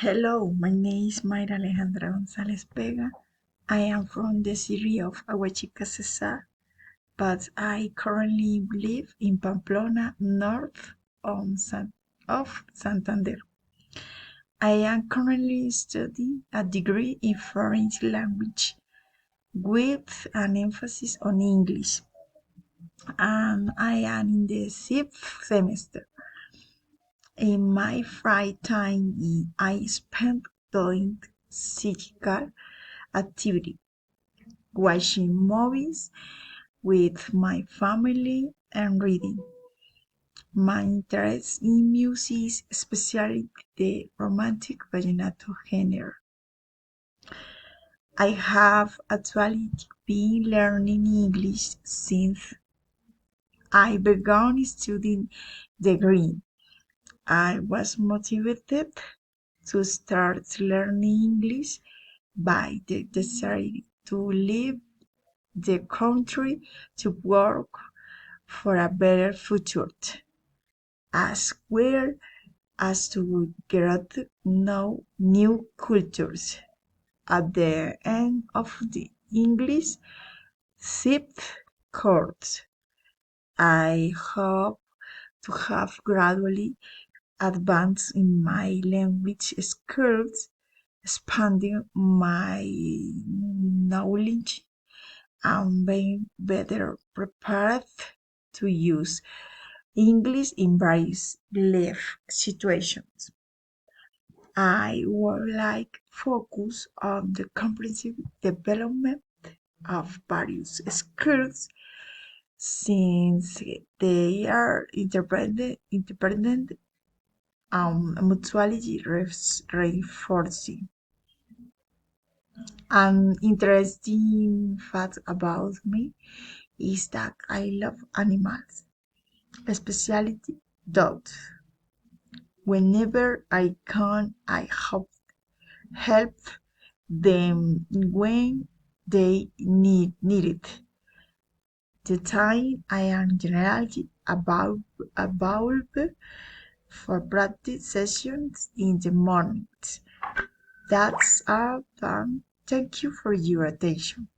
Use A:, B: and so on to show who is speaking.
A: Hello, my name is Mayra Alejandra González Vega. I am from the city of Aguachica, Cesar, but I currently live in Pamplona, north of Santander. I am currently studying a degree in foreign language with an emphasis on English, and I am in the sixth semester. In my free time, I spend doing physical activity, watching movies with my family, and reading. My interest in music, especially the romantic vallenato genre. I have actually been learning English since I began studying the green. I was motivated to start learning English by the desire to leave the country to work for a better future, as well as to get to know new cultures. At the end of the English sixth course, I hope to have gradually advanced in my language skills, expanding my knowledge and being better prepared to use English in various life situations. I would like focus on the comprehensive development of various skills since they are independent and mutually reinforcing. An interesting fact about me is that I love animals, especially dogs. Whenever I can, I help them when they need it. The time I am generally available for practice sessions in the mornings. That's all done. Thank you for your attention.